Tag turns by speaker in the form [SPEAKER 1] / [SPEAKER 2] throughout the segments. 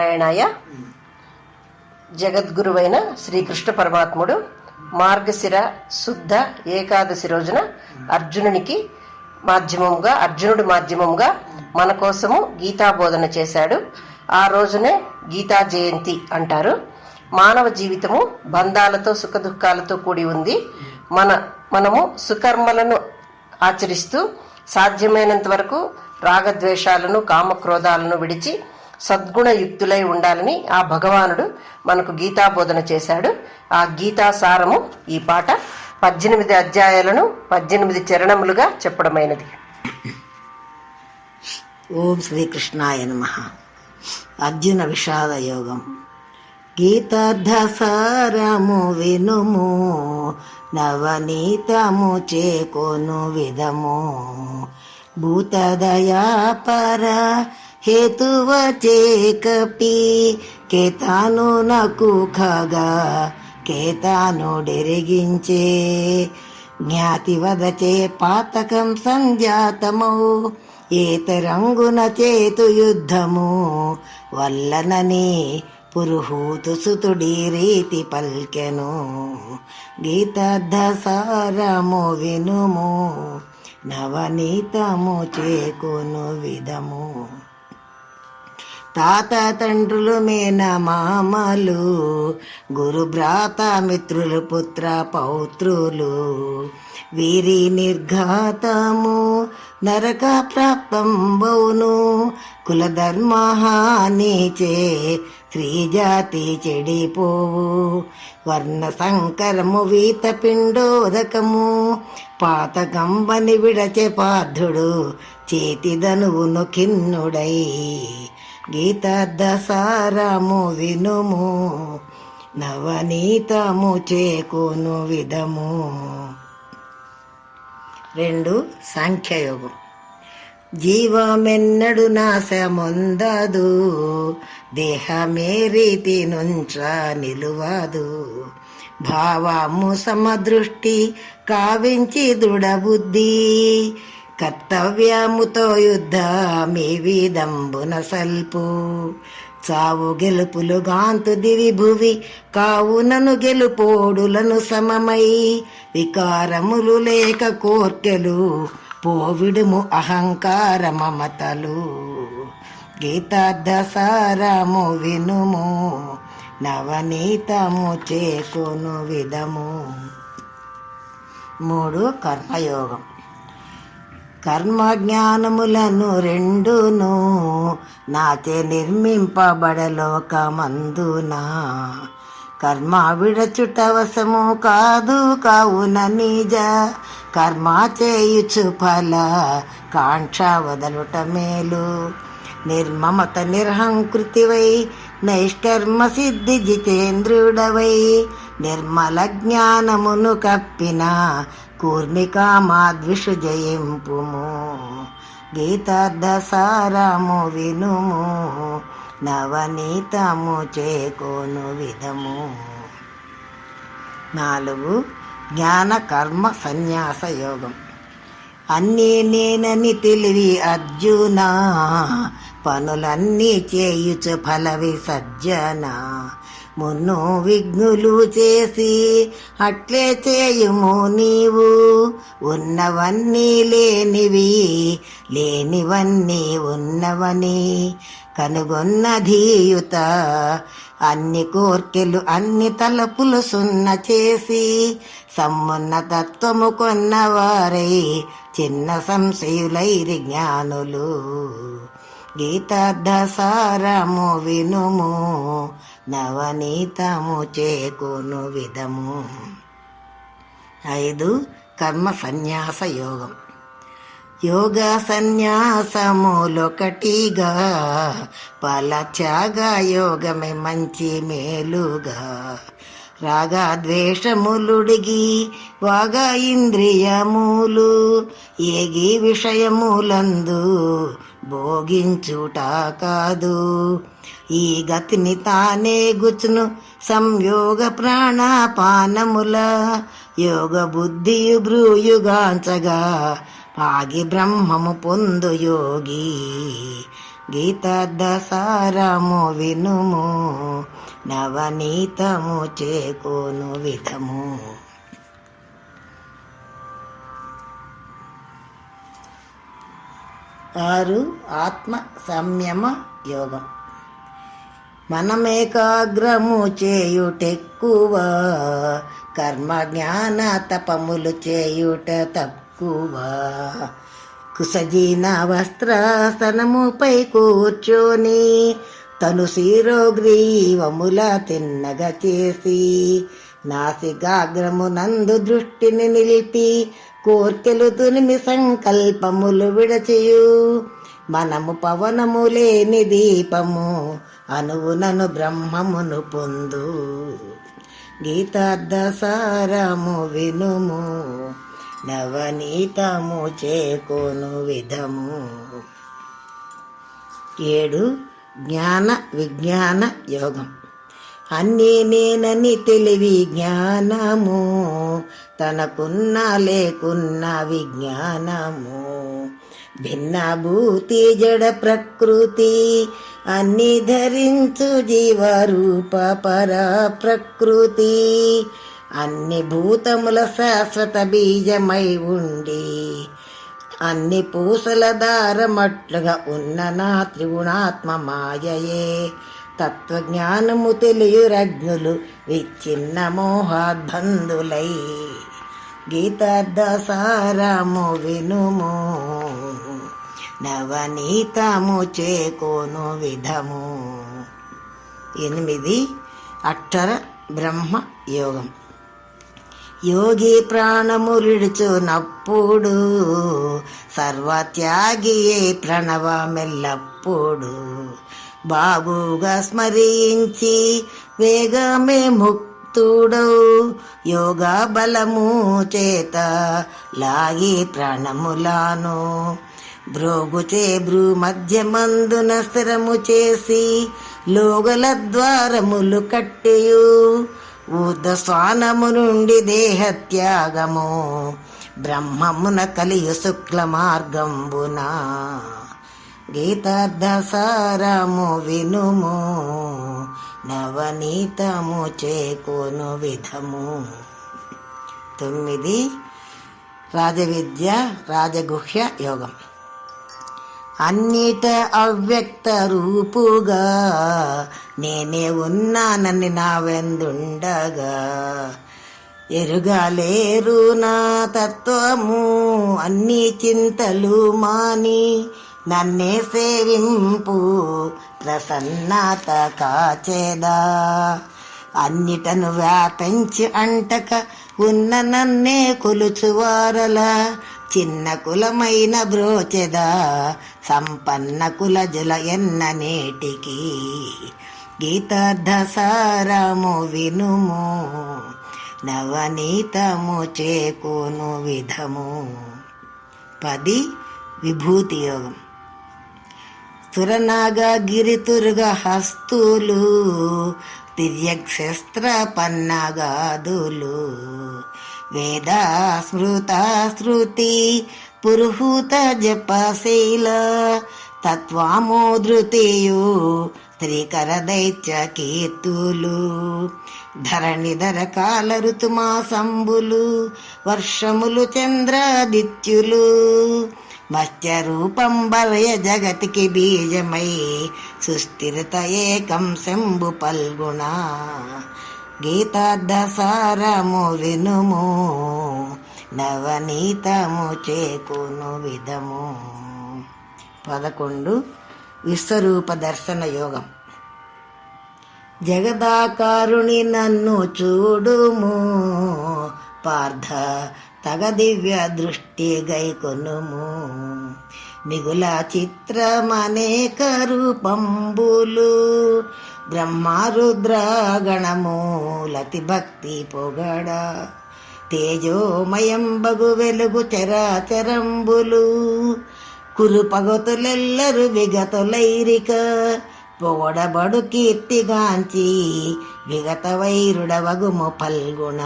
[SPEAKER 1] నారాయణాయ. జగద్గురువైన శ్రీకృష్ణ పరమాత్ముడు మార్గశిర శుద్ధ ఏకాదశి రోజున అర్జునుడి మాధ్యమంగా మన కోసము గీతాబోధన చేశాడు. ఆ రోజునే గీతా జయంతి అంటారు. మానవ జీవితము బంధాలతో సుఖదుఖాలతో కూడి ఉంది. మనము సుకర్మలను ఆచరిస్తూ సాధ్యమైనంత వరకు రాగద్వేషాలను కామక్రోధాలను విడిచి సద్గుణయుక్తులై ఉండాలని ఆ భగవానుడు మనకు గీతాబోధన చేశాడు. ఆ గీతా సారము ఈ పాట 18 అధ్యాయాలను 18 చరణములుగా చెప్పడమైనది.
[SPEAKER 2] ఓం శ్రీకృష్ణాయ నమః. అర్జున విషాద యోగం. గీతార్థసారము వినుము, నవనీతము చేకొను విధము. భూతదయాపర హేతువ చేకపి కేతాను నకు ఖగా కేతానుడెరిగించే. జ్ఞాతివదచే పాతకం సంజాతమౌ ఏతరంగున చేతు యుద్ధము వల్లనని పురుహూతు సుతుడి రీతి పల్కెను. గీతార్థసారము వినుము, నవనీతము చేకొను విధము. తాత తండ్రులు మేనమామలు, గురు భ్రాత మిత్రులు పుత్ర పౌత్రులు, వీరి నిర్ఘాతము నరక ప్రాప్తంబౌను. కులధర్మహానిచే స్త్రీజాతి చెడిపోవు. వర్ణ సంకరము వీత పిండోదకము పాతకంబని విడచె పార్థుడు చేతిదనువును ఖిన్నుడై. గీతార్థసారము వినుము, నవనీతము చేకొను విధము. 2 సాంఖ్యయోగం. జీవమెన్నడు నాశముందదు, దేహమే రీతి నుంచ నిలువదు. భావము సమదృష్టి కావించి దృఢబుద్ధి, కర్తవ్యముతో యుద్ధమే విదంబున సల్పు. చావు గెలుపులు గాంతు దివి భువి, కావునను గెలుపోడులను సమమై. వికారములు లేక కోర్కెలు పోవిడుము అహంకార మమతలు. గీతార్థసారము వినుము, నవనీతము చేకొను విధము. 3 కర్మయోగం. కర్మ జ్ఞానములను రెండును నాచే నిర్మింపబడలోకమందున. కర్మ విడచుటవశము కాదు కావున నిజ, కర్మ చేయుచు ఫల కాంక్ష వదలుట మేలు. నిర్మమత నిర్హంకృతివై నైష్కర్మ సిద్ధి జితేంద్రుడవై, నిర్మల జ్ఞానమును కప్పిన కూర్మికామాద్విషు జయింపుము. గీతార్థసారము వినుము, నవనీతము చేకొను విధము. 4 జ్ఞాన కర్మ సన్యాస యోగం. అన్నీ నేనని తెలివి అర్జున, పనులన్నీ చేయుచు ఫలవి సజ్జన. మున్ను విఘ్నులు చేసి అట్లే చేయుము నీవు, ఉన్నవన్నీ లేనివి లేనివన్నీ ఉన్నవని కనుగొన్న ధీయుత. అన్ని కోర్కెలు అన్ని తలపులు సున్న చేసి, సమ్మున్న తత్వము కొన్నవారై చిన్న సంశయులైరి జ్ఞానులు. గీతార్థసారము వినుము, నవనీతము చేకొను విధము. 5 కర్మ సన్యాస యోగం. యోగ సన్యాసములొకటిగా, ఫలత్యాగ యోగమే మంచి మేలుగా. రాగద్వేషములుడిగి వాగ ఇంద్రియములు, ఏగి విషయములందు భోగించుట కాదు. ఈ గతిని తానే గుచును సంయోగ ప్రాణాపానముల. యోగ బుద్ధియు బ్రూయుగాంచగా ఆగి బ్రహ్మము పొందు యోగి. గీతార్థసారము వినుము, నవనీతము చేకోను విధము. 6. ఆత్మ సంయమ యోగం. మనమేకాగ్రము చేయుటెక్కువ, కర్మ జ్ఞాన తపములు చేయుట తక్కువ. కుసజీన వస్త్రాసనముపై కూర్చొని తను శిరోగ్రీవముల తిన్నగ చేసి, నాసికాగ్రమునందు దృష్టిని నిలిపి కోర్కెలు తునిమి సంకల్పములు విడచియు, మనము పవనము లేని దీపము అనువునను బ్రహ్మమును పొందు. గీతార్థసారము వినుము, నవనీతము చేకోను విధము. 7. జ్ఞాన విజ్ఞాన యోగం. అన్నీ నేనని తెలివి జ్ఞానము, తనకున్న లేకున్న విజ్ఞానము. భిన్నభూతి జడ ప్రకృతి, అన్ని ధరించు జీవరూప పర ప్రకృతి. అన్ని భూతముల శాశ్వత బీజమై ఉండి, అన్ని పూసల దారమట్లుగా ఉన్న నా త్రిగుణాత్మ మాయయే. తత్వజ్ఞానము తెలియురజ్ఞులు విచ్ఛిన్న మోహాద్బంధులై. గీతార్థసారము వినుము, నవనీతము చేకోను విధము. 8. అక్షర బ్రహ్మ యోగం. యోగి ప్రాణము విడుచునప్పుడు, సర్వత్యాగియే ప్రణవమెల్లప్పుడు. బాగుగా స్మరించి వేగమే ముక్తుడౌ, యోగా బలము చేత లాగి ప్రాణములాను. భ్రోగుచే భ్రూ మధ్యమందున స్థిరము చేసి, లోగల ద్వారములు కట్టెయు. ఊర్ధస్వానము నుండి దేహత్యాగము, బ్రహ్మమున కలియు శుక్ల మార్గంబున. గీతార్థసారము వినుము, నవనీతము చేకోను విధము. 9. రాజవిద్య రాజగుహ్య యోగం. అన్నిట అవ్యక్త రూపుగా నేనే ఉన్నానని నా వెందుండగా, ఎరుగలేరు నా తత్వము అన్ని చింతలు మాని. నన్నే సేవింపు ప్రసన్నత కాచేదా, అన్నిటను వ్యాపించి అంటక ఉన్న నన్నే కొలుచువారల. చిన్న కులమైన బ్రోచెదా, సంపన్న కుల జల ఎన్న నేటికి. గీతార్థసారము వినుము, నవనీతము చేకోను విధము. 10. విభూతి యోగం. సురనాగ గిరితుర్గ హస్తులు, తిర్యక్షస్త్ర పన్నగాదులు. వేద స్మృత శృతి పురుహూత జపశీల, తత్వామోధృతియు త్రికర దైత్య కీర్తులు. ధరణిధర కాల ఋతుమాసంబులు, వర్షములు చంద్రాదిత్యులు. మత్స్య రూపం బలయ జగతికి బీజమై, సుస్థిరత ఏకం శంభు పల్గుణ. గీతార్థసారము వినుము, నవనీతము చేకును విధము. 11. విశ్వరూప దర్శన యోగం. జగదాకారుని నన్ను చూడుము, పార్థ తగ దివ్య దృష్టి గైకొనుము. మిగుల చిత్రమనేక రూపంబులు, బ్రహ్మరుద్ర గణమూలతి భక్తి పొగడ. తేజోమయం బగు వెలుగు చరాచరంబులు, కురుపగతులెల్లరు విగతులైరిక. పొగడబడు కీర్తిగాంచి విగత వైరుడవగుము పల్గుణ.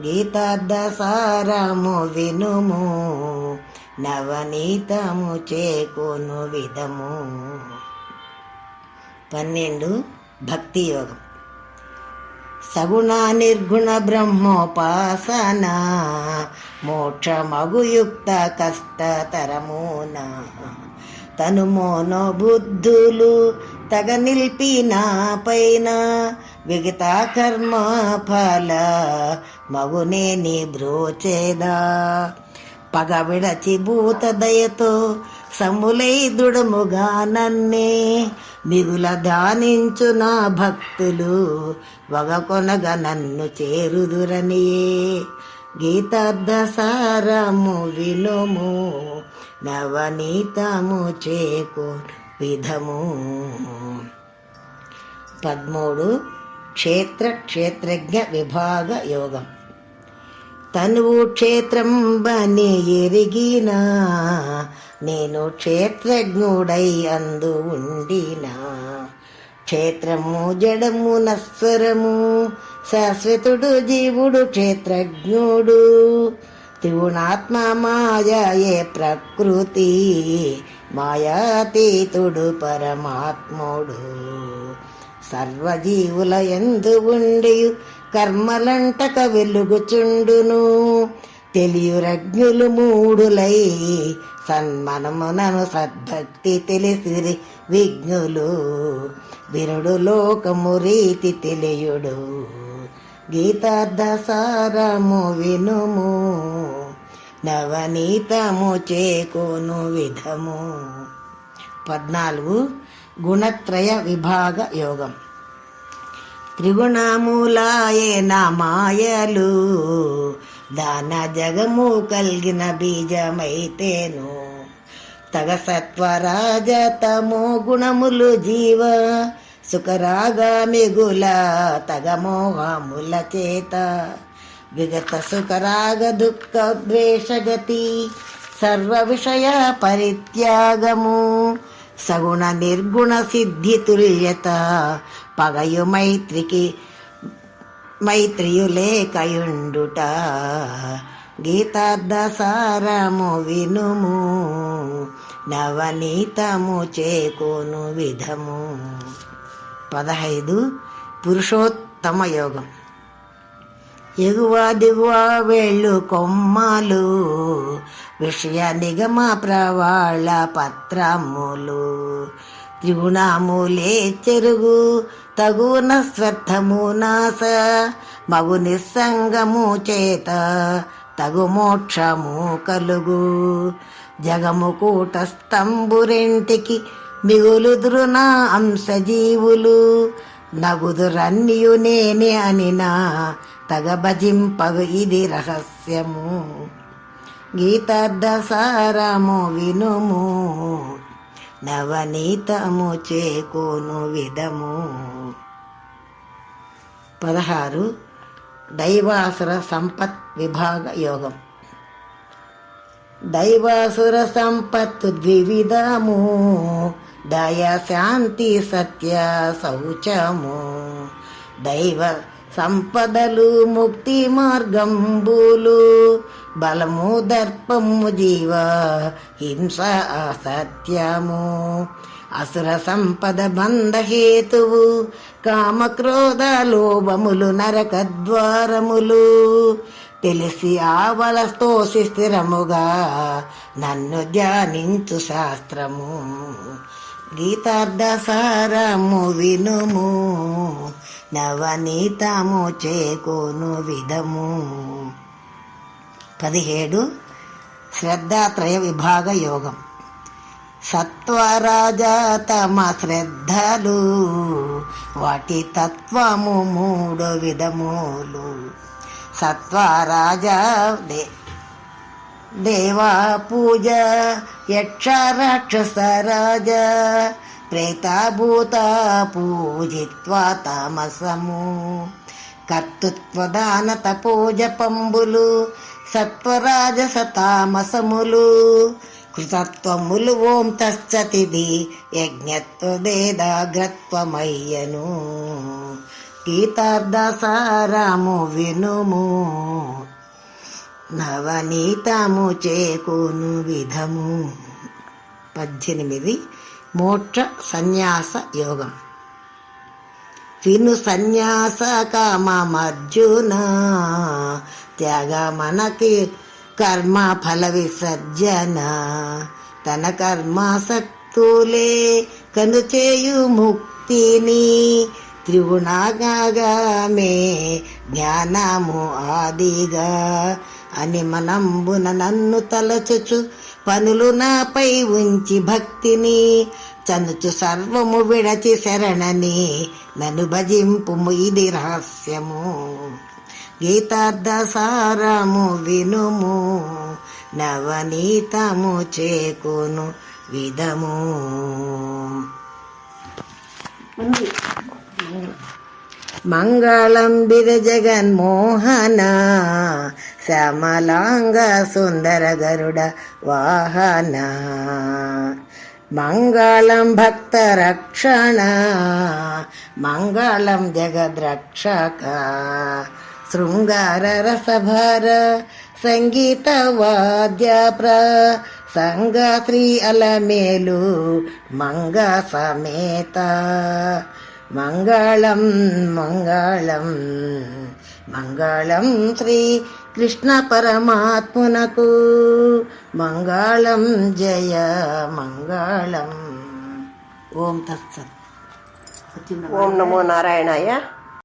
[SPEAKER 2] గీతార్థసారము వినుము, నవనీతము చేకొను విధము. 12 భక్తి యోగం. సగుణ నిర్గుణ బ్రహ్మోపాసన మోక్షమగుయుక్త కష్టతరమున తను మోనో బుద్ధులు తగ నిల్పిన పైన విగత కర్మ ఫల మగునేని బ్రోచేదా పగ విడచి భూత దయతో సములై దృఢముగా నన్నే మిగుల ధ్యానించు నా భక్తులు వగకొనగ నన్ను చేరుదురనియే. గీతార్థ సారము వినుము నవనీతము చేకో విధము. 13 క్షేత్రజ్ఞ విభాగ యోగం. తనువు క్షేత్రం బని ఎరిగిన నేను క్షేత్రజ్ఞుడై అందు ఉండిన. క్షేత్రము జడము నస్వరము శాశ్వతుడు జీవుడు క్షేత్రజ్ఞుడు. త్రిగుణాత్మ మాయే ప్రకృతి మాయాతీతుడు పరమాత్ముడు. సర్వజీవుల యందు ఉండి కర్మలంటక వెలుగుచుండును. తెలియురజ్ఞులు మూడులై సన్మనమునను సద్భక్తి తెలిసిరి విజ్ఞులు. వినుడు లోకము రీతి తెలియుడు. గీతార్థ సారము వినుము నవనీతము చేకొను విధము. 14 గుణత్రయ విభాగ యోగం. త్రిగుణములాయే నా మాయలు దాన జగము కలిగిన బీజమైతేను. తగ సత్వరాజతమో గుణములు జీవ సుఖరాగ మిగుల తగ మోహముల చేత విగత సుఖరాగ దుఃఖ ద్వేషగతి సర్వ విషయ పరిత్యాగము. సగుణ నిర్గుణ సిద్ధి తుల్యత పగయు మైత్రియులే కయుండుట. గీతార్థ సారము వినుము నవనీతము చేకొను విధము. 15 పురుషోత్తమ యోగం. ఎగువ దిగువ వేళ్ళు కొమ్మలు విషయ నిగమ ప్రవాళ పత్రములు. త్రిగుణములే చెరుగు తగున స్వర్థము నాస మగు నిస్సంగము చేత తగు మోక్షము కలుగు. జగము కూటస్తంబురెంటికి మిగులుదురు నా అంశజీవులు. నగుదురన్యు నేనే అనినా తగ భజింపగు ఇది రహస్యము. గీతార్థ సారము వినుము నవనీతము చేకొను విధము. 16 దైవాసుర సంపత్ విభాగ యోగం. దైవాసుర సంపత్తు ద్వివిధము దయ శాంతి సత్య శౌచము. దైవ సంపదలు ముక్తి మార్గంబులు బలము దర్పము జీవ హింస అసత్యము. అసుర సంపద బంధహేతువు కామక్రోధ లోభములు నరకద్వారములు. తెలిసి ఆవలతో స్థిరముగా నన్ను ధ్యానించు శాస్త్రము. గీతార్థ సారము వినుము నవనీతము చేకొను విధము. 17 శ్రద్ధాత్రయ విభాగ యోగం. సత్వరాజతమ శ్రద్ధలు వాటి తత్వము 3 విధములు. సత్వరాజ దేవా పూజ యక్ష రాక్షస రాజ ప్రేతభూత పూజిత్వా తామసము. కర్తృత్వదాన తపోజపంబులు సత్వరాజస తామసములు. కృతత్వములు ఓం తచ్చతిది యజ్ఞత్వదేదాగ్రత్వమయ్యను. గీతార్థ సారము వినుము నవనీతము చేకూను విధము. 18 మోక్ష సన్యాస యోగం. విను సన్యాస కామమర్జున, త్యాగ మనకి కర్మ ఫల విసర్జన, తన కర్మాసక్తులే కనుచేయు ముక్తిని, త్రిగుణాగామే జ్ఞానము ఆదిగా, అని మనంబున నన్ను తలచుచు పనులు నాపై ఉంచి భక్తిని, చనుచు సర్వము విడచి శరణని నన్ను భజింపుము, ఇది రహస్యము. గీతార్థ సారము వినుము, నవనీతము చేకును విధము. మంగళం బిర జగన్మోహన, శ్యామలాంగ సుందర గరుడ వాహన, మంగళం భక్త రక్షణ, మంగళం జగద్రక్షక, శృంగార రసభర సంగీత వాద్య ప్రసంగ శ్రీ అలమేలు మంగ సమేత, మంగళం మంగళం మంగళం శ్రీ కృష్ణ పరమాత్మునకు, మంగళం జయ మంగళం. ఓం తత్సత్.
[SPEAKER 1] ఓం నమో నారాయణాయ.